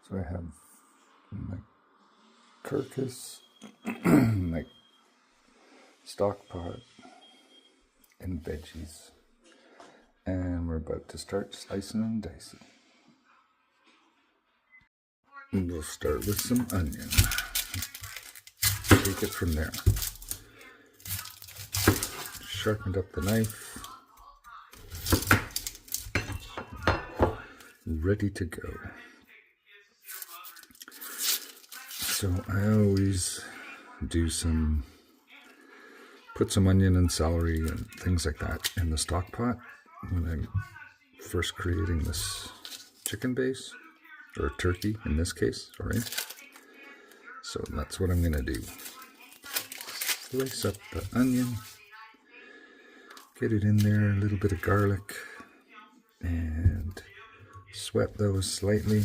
So I have my carcass, my stock pot, and veggies. And we're about to start slicing and dicing. And we'll start with some onion. Take it from there. Sharpened up the knife. Ready to go. So I always do put some onion and celery and things like that in the stock pot when I'm first creating this chicken base, or turkey in this case, sorry. So that's what I'm going to do. Slice up the onion, get it in there, a little bit of garlic, and sweat those slightly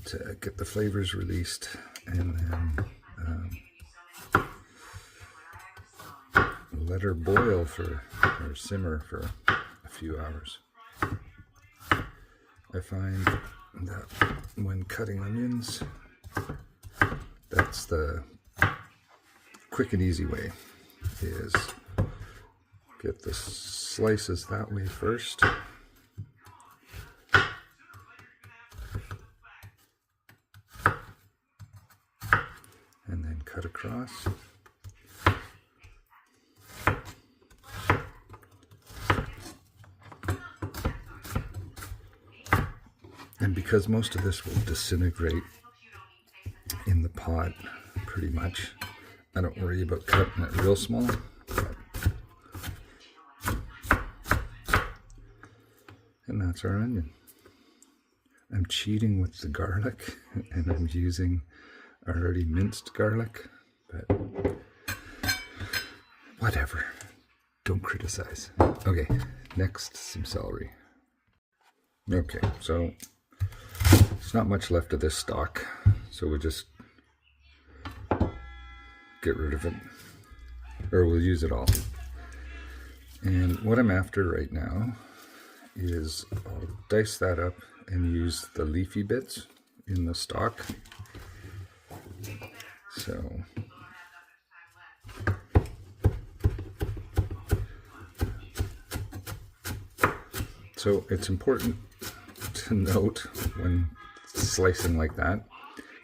to get the flavors released, and then let her boil or simmer for a few hours. I find that when cutting onions, that's the quick and easy way, is get the slices that way first. And then cut across. And because most of this will disintegrate in the pot pretty much, I don't worry about cutting it real small. And that's our onion. I'm cheating with the garlic, and I'm using already minced garlic, but whatever. Don't criticize. Okay, next, some celery. Okay, so there's not much left of this stock, so we'll just get rid of it, or we'll use it all. And what I'm after right now is I'll dice that up and use the leafy bits in the stock. So it's important to note when slicing like that,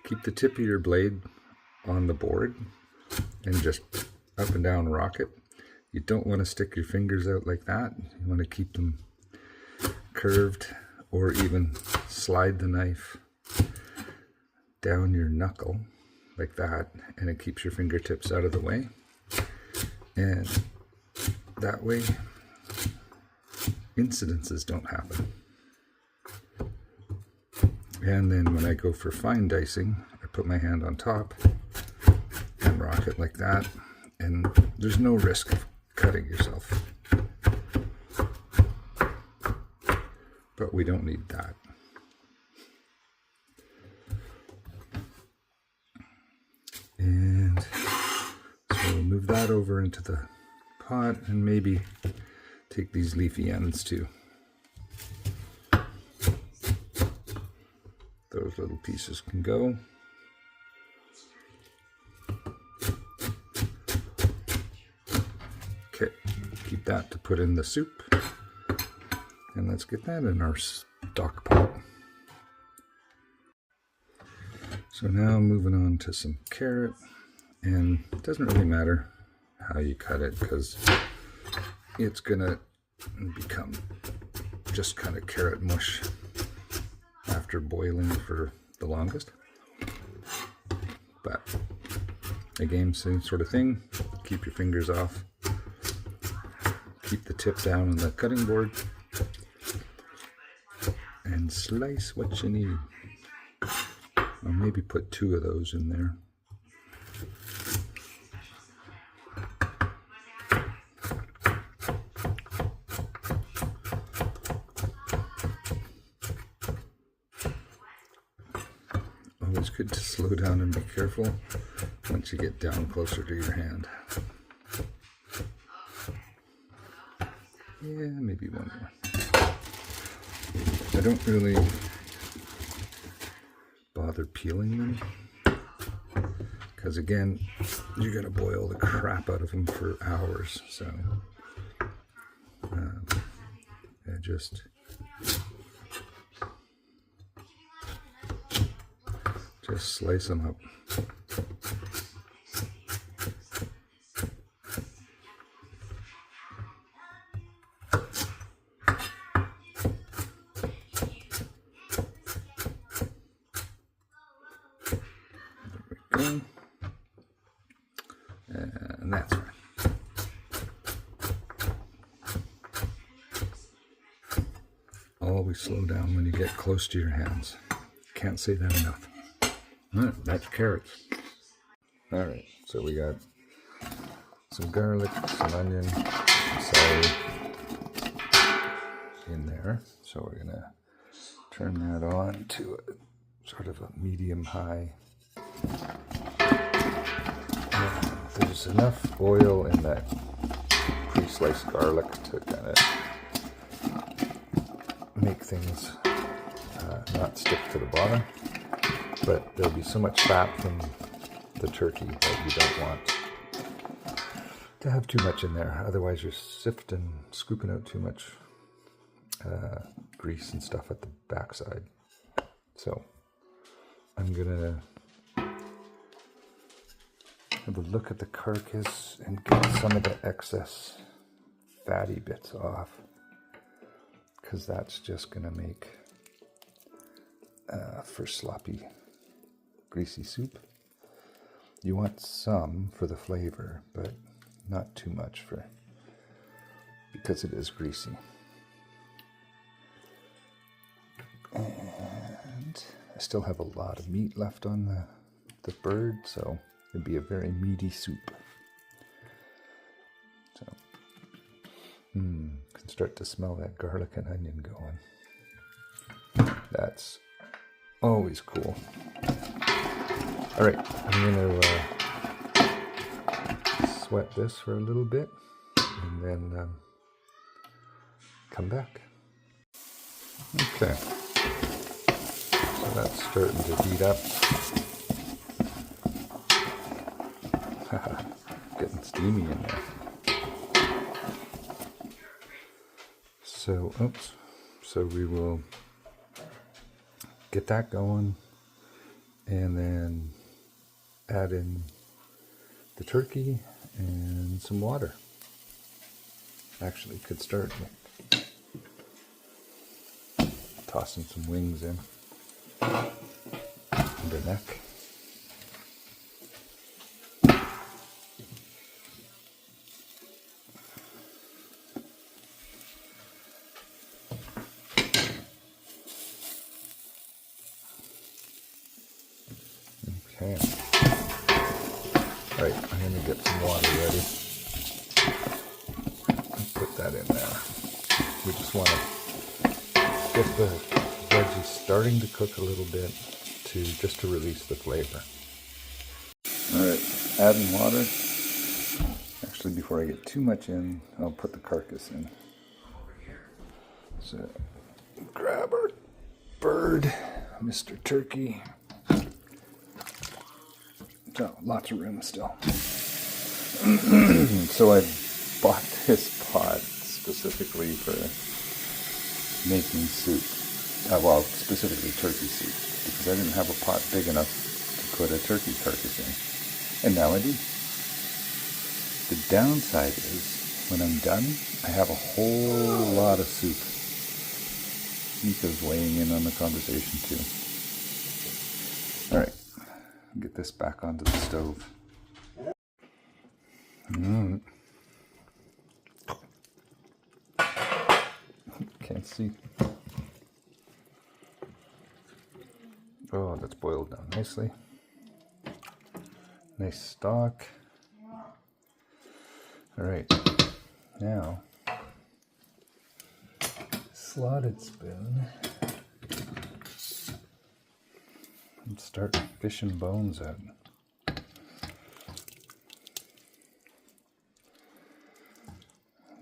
keep the tip of your blade on the board and just up and down rock it. You don't want to stick your fingers out like that. You want to keep them curved, or even slide the knife down your knuckle like that, and it keeps your fingertips out of the way. And that way, incidences don't happen. And then when I go for fine dicing, I put my hand on top and rock it like that, and there's no risk of cutting yourself. But we don't need that. And so we'll move that over into the pot, and maybe take these leafy ends too. Those little pieces can go. Okay, keep that to put in the soup. And let's get that in our stock pot. So now moving on to some carrot, and it doesn't really matter how you cut it, because it's gonna become just kind of carrot mush after boiling for the longest. But again, same sort of thing. Keep your fingers off. Keep the tip down on the cutting board. And slice what you need. I'll maybe put 2 of those in there. Always good to slow down and be careful once you get down closer to your hand. Yeah, maybe one more. I don't really bother peeling them. Because again, you're going to boil the crap out of them for hours. So just slice them up. There we go. And that's right. Always slow down when you get close to your hands. Can't say that enough. All right, that's carrots. All right, so we got some garlic, some onion, some celery in there. So we're gonna turn that on to a sort of a medium-high. There's enough oil in that pre-sliced garlic to kind of make things not stick to the bottom, but there'll be so much fat from the turkey that you don't want to have too much in there. Otherwise you're sifting, scooping out too much grease and stuff at the backside. So I'm gonna have a look at the carcass and get some of the excess fatty bits off, because that's just gonna make for sloppy, greasy soup. You want some for the flavor, but not too much because it is greasy. And I still have a lot of meat left on the bird, so it'd be a very meaty soup. So, can start to smell that garlic and onion going. That's always cool. All right, I'm gonna sweat this for a little bit and then come back. Okay, so that's starting to heat up. Getting steamy in there. So, so we will get that going and then add in the turkey and some water. Actually, could start with tossing some wings in under neck. Okay. Right, I'm going to get some water ready. Put that in there. We just want to get the veggies starting to cook a little bit just to release the flavor. Alright, adding water. Actually, before I get too much in, I'll put the carcass in. So, grab our bird, Mr. Turkey. Oh, lots of room still. So I bought this pot specifically for making soup. Well, specifically turkey soup, because I didn't have a pot big enough to put a turkey carcass in. And now I do. The downside is, when I'm done, I have a whole lot of soup. Mika's weighing in on the conversation too. Alright. Get this back onto the stove. Can't see. Oh, that's boiled down nicely. Nice stock. All right, now slotted spoon. And start fishing bones out.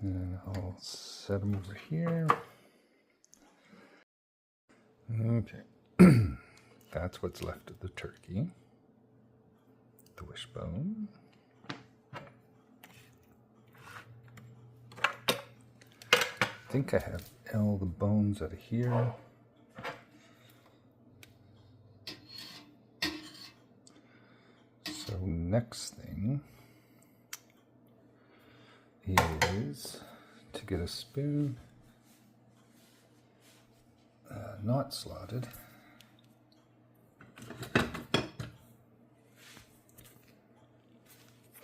And I'll set them over here. Okay. that's what's left of the turkey. The wishbone. I think I have all the bones out of here. So next thing is to get a spoon, not slotted,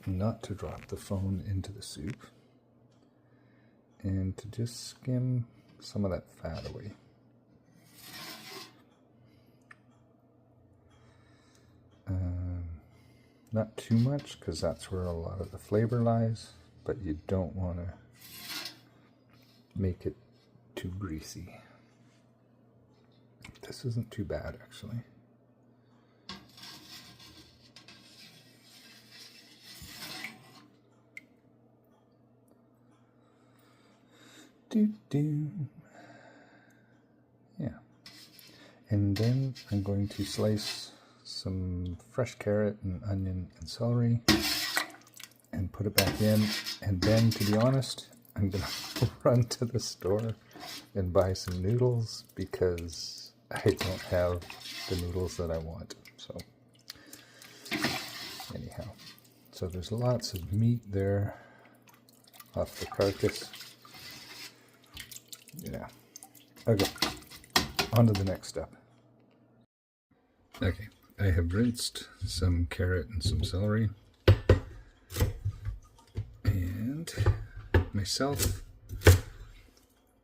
not to drop the phone into the soup, and to just skim some of that fat away. Not too much, because that's where a lot of the flavor lies, but you don't want to make it too greasy. This isn't too bad, actually. Yeah. And then I'm going to slice some fresh carrot and onion and celery and put it back in. And then, to be honest, I'm gonna run to the store and buy some noodles because I don't have the noodles that I want. So anyhow, so there's lots of meat there off the carcass. Yeah. Okay, on to the next step. Okay, I have rinsed some carrot and some celery. And myself,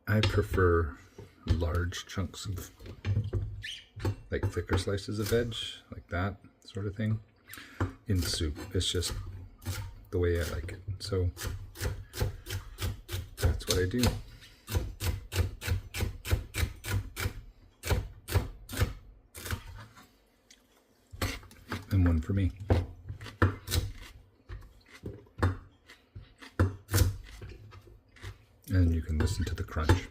I prefer large chunks of, like thicker slices of veg, like that sort of thing, in soup. It's just the way I like it. So that's what I do. And one for me. And you can listen to the crunch.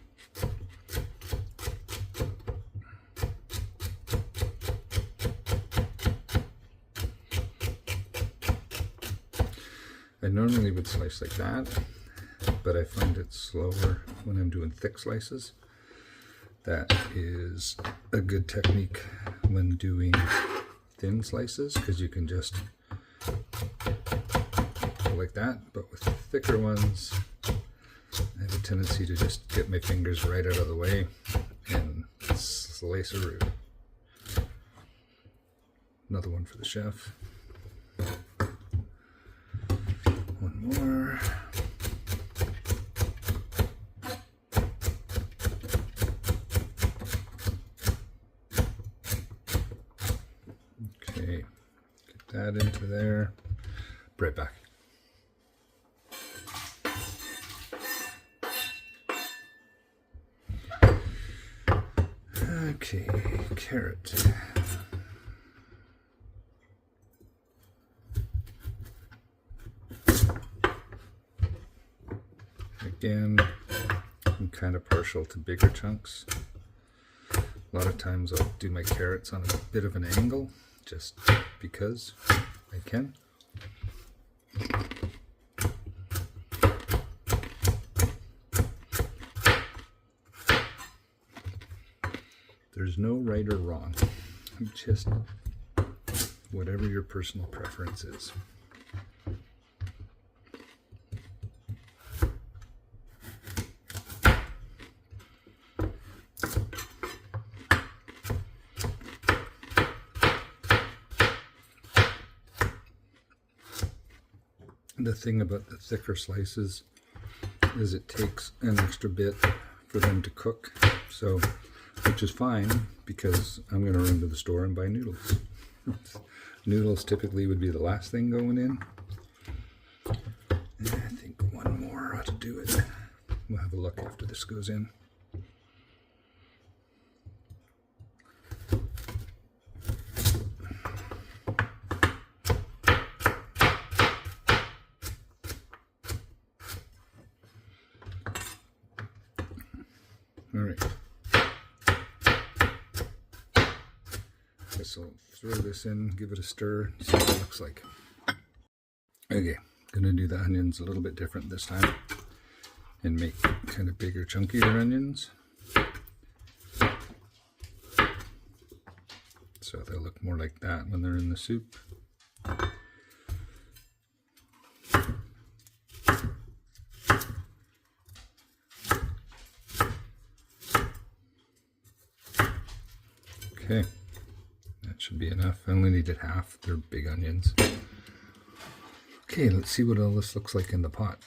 I normally would slice like that, but I find it slower when I'm doing thick slices. That is a good technique when doing thin slices, because you can just go like that, but with thicker ones I have a tendency to just get my fingers right out of the way and slice a root. Another one for the chef. One more. Okay, get that into there. Right back. Okay, carrot. Again, I'm kind of partial to bigger chunks. A lot of times I'll do my carrots on a bit of an angle, just because I can. There's no right or wrong, just whatever your personal preference is. The thing about the thicker slices is it takes an extra bit for them to cook, so which is fine because I'm going to run to the store and buy noodles. Noodles typically would be the last thing going in. And I think one more ought to do it. We'll have a look after this goes in. All right. guess I'll throw this in, give it a stir, see what it looks like. Okay, gonna do the onions a little bit different this time and make kind of bigger, chunkier onions. So they'll look more like that when they're in the soup. Okay, that should be enough. I only needed half. They're big onions. Okay, let's see what all this looks like in the pot.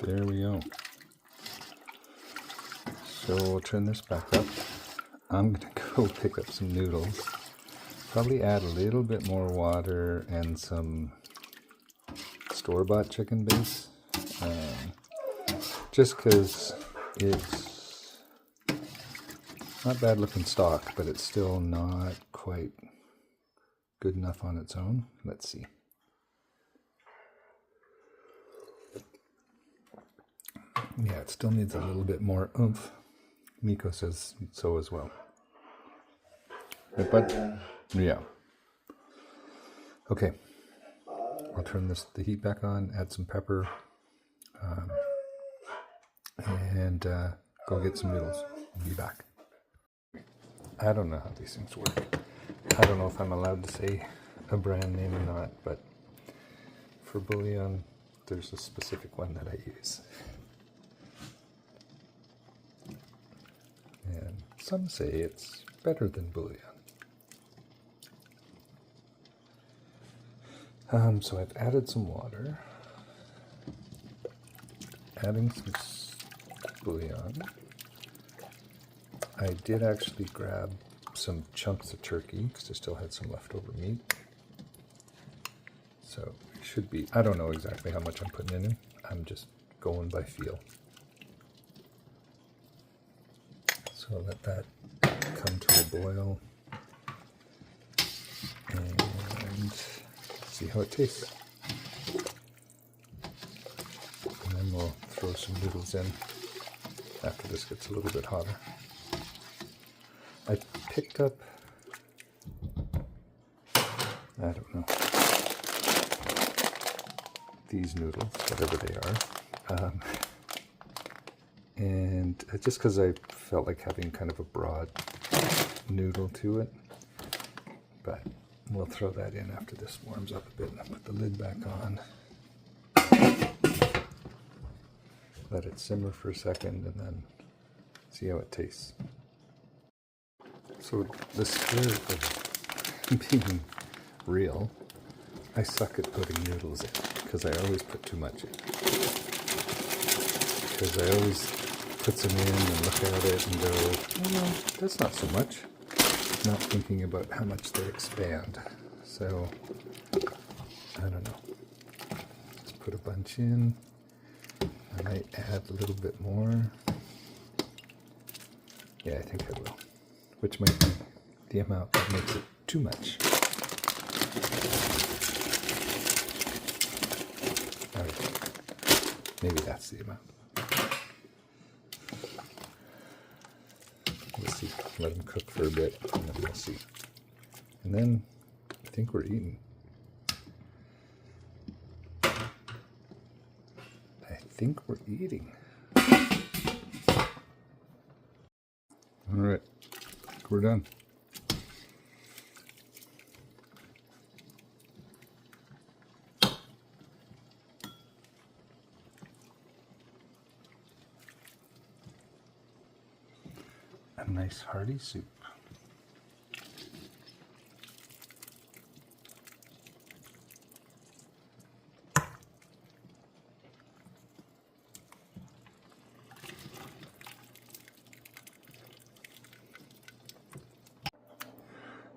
There we go. So we'll turn this back up. I'm going to go pick up some noodles. Probably add a little bit more water and some store-bought chicken base. Just because it's not bad looking stock, but it's still not quite good enough on its own. Let's see. Yeah, it still needs a little bit more oomph. Miko says so as well. But yeah. Okay. I'll turn the heat back on, add some pepper, and go get some noodles. I'll be back. I don't know how these things work. I don't know if I'm allowed to say a brand name or not, but for bouillon, there's a specific one that I use. And some say it's better than bouillon. So I've added some water, adding some bouillon. I did actually grab some chunks of turkey because I still had some leftover meat. So it should be, I don't know exactly how much I'm putting in. I'm just going by feel. So let that come to a boil and see how it tastes. And then we'll throw some noodles in after this gets a little bit hotter. I picked up, I don't know, these noodles, whatever they are. And just because I felt like having kind of a broad noodle to it, but we'll throw that in after this warms up a bit. And I'll put the lid back on, let it simmer for a second, and then see how it tastes. So the spirit of being real, I suck at putting noodles in because I always put too much in. Because I always put some in and look at it and go, oh no, that's not so much. Not thinking about how much they expand. So, I don't know. Let's put a bunch in. I might add a little bit more. Yeah, I think I will. Which might be the amount that makes it too much. Alright. Maybe that's the amount. We'll see. Let them cook for a bit, and then we'll see. And then I think we're eating. All right, we're done. A nice hearty soup.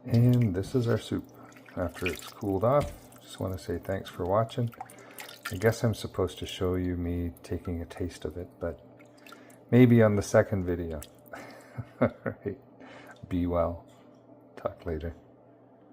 And this is our soup after it's cooled off. Just want to say thanks for watching. I guess I'm supposed to show you me taking a taste of it, but maybe on the second video. All right. Be well. Talk later.